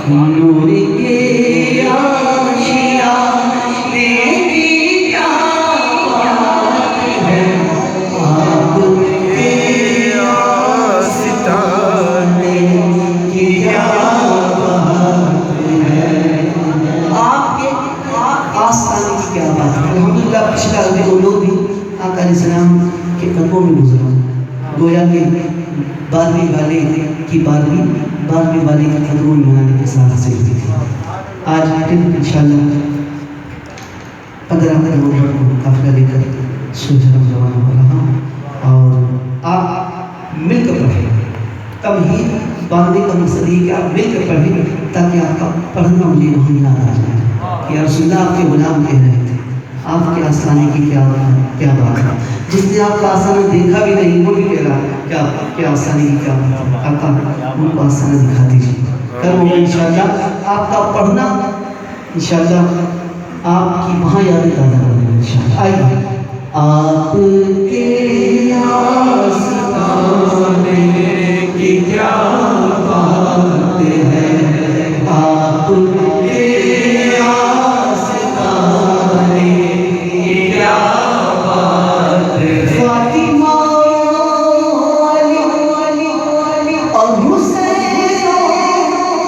नूर के आशिया देखी क्या बात है, आपके आस्ताने की क्या बात है, आपके आस्ताने की क्या बात है। अल्हम्दुलिल्लाह पिछला लोग भी आका अलैहिस्सलाम के कदमों में गुजरा, गोया के बारहवीं वाले की बारहवीं वाले की कदमों में मनाने के साथ हासिल हुई थी। आज फिर इंशाअल्लाह 15 नवंबर को काफिला लेकर सूरजरम रवाना हो रहा हूँ और आप मिलकर पढ़ें। तमहीद बांधने का मकसद ये कि आप मिलकर पढ़ें ताकि आपका पढ़ना मुझे वहाँ याद आ जाए कि या रसूलुल्लाह आपके गुलाम कह रहे थे, आपके आसानी की क्या बात है। जिसने आपका आसाना देखा भी नहीं वो भी कह रहा क्या आसानी की क्या बात है। आपका उनको आसाना दिखा दीजिए, कल होगा इंशाअल्लाह आपका पढ़ना, इंशाअल्लाह आपकी वहाँ यादें ताज़ा कर देंगे इंशाअल्लाह। आइए आपके आस्ताने की क्या बात है, आपके आस्ताने की क्या बात है। फातिमा और हुसैन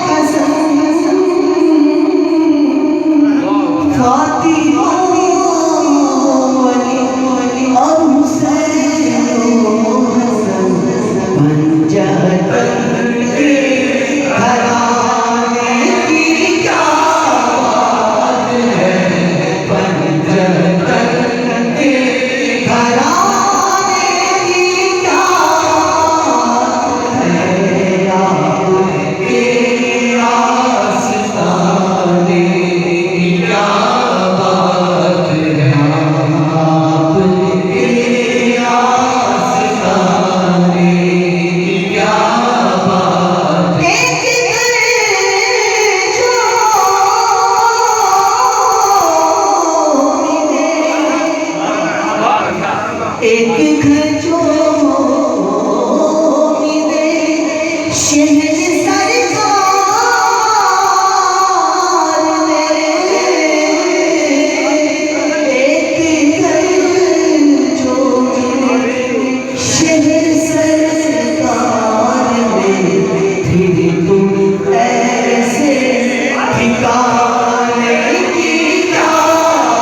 हसन, फातिमा और हुसैन हसन पंजतन के घराने की क्या बात है, पंजतन के घराने की क्या बात है, आपके आस्ताने की क्या बात है, आपके आस्ताने की क्या बात है। एक घर जो मिले शहर सरकार में, एक घर जो मिले शहर सरकार में, फिर तुम ऐसे ठिकाने की क्या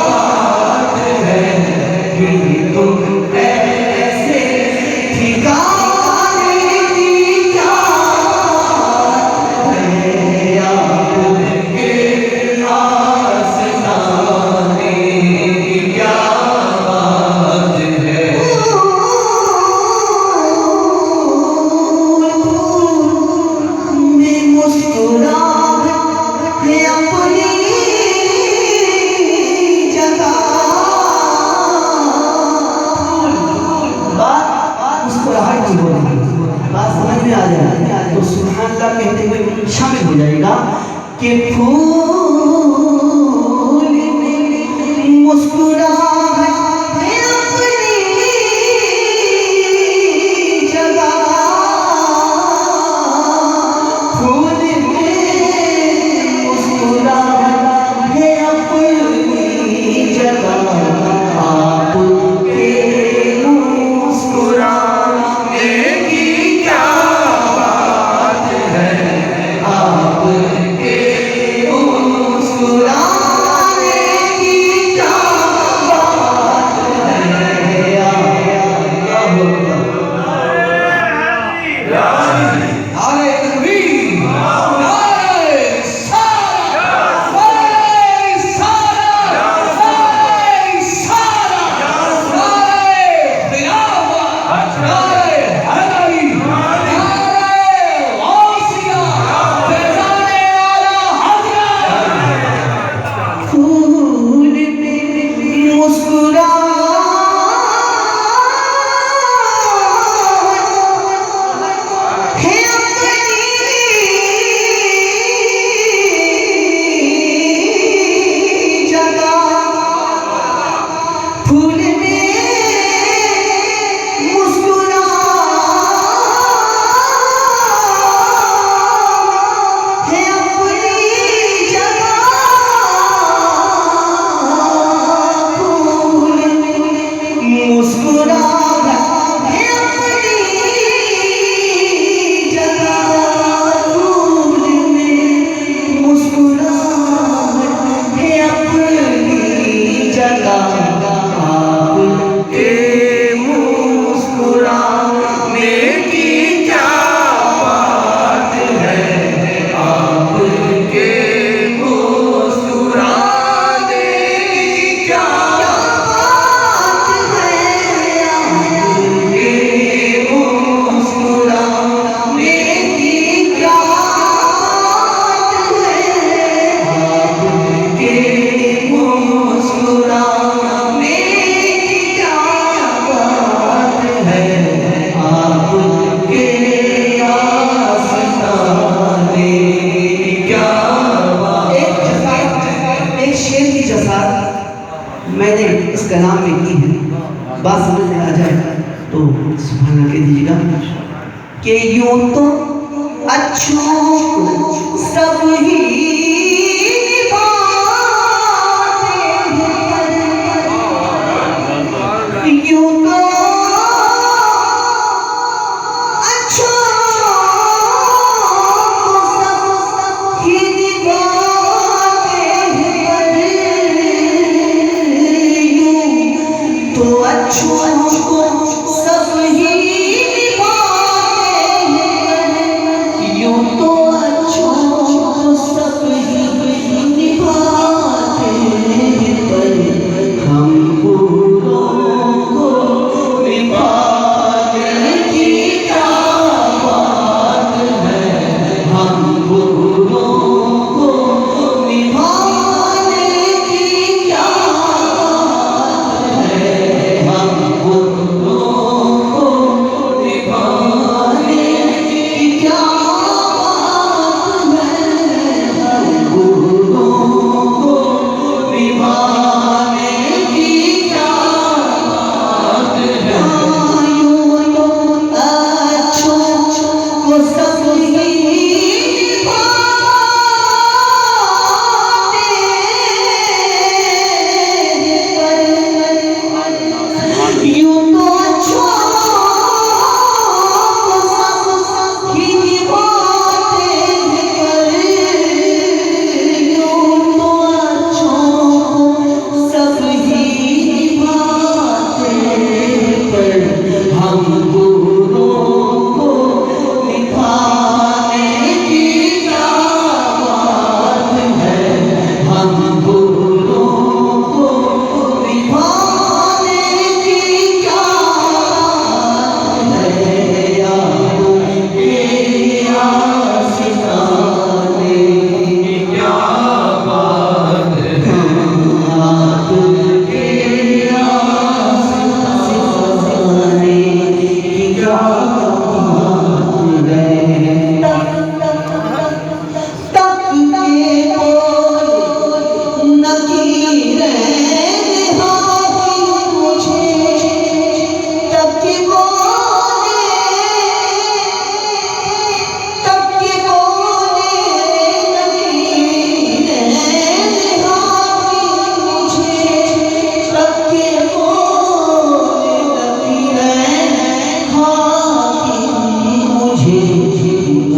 बात है, फिर तुम ऐसे ठिकाने की क्या बात है, आपके आस्ताने की क्या बात है। मैं मुस्कुराहट है अपनी जगह, मुस्कुराहट की बोली बात समझ में आ जाए तो सुभान अल्लाह कहते हुए शामिल हो जाएगा कि फूल में मुस्कुराहट है अपनी जगह, फूल में मुस्कुराहट है अपनी जगह, आपके मुस्कुराने की क्या बात है, आपके तो सुभान कह दीजिएगा कि यूं तो अच्छों को सब ही निभाते हैं, यूं तो अच्छों को सब ही निभाते हैं, यूं तो अच्छों को सब ही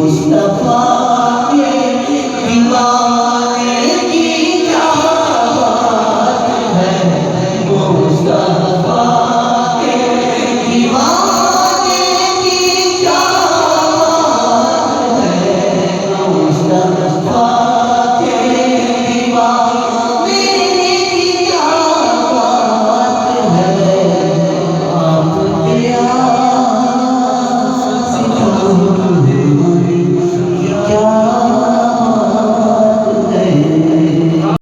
Mustafa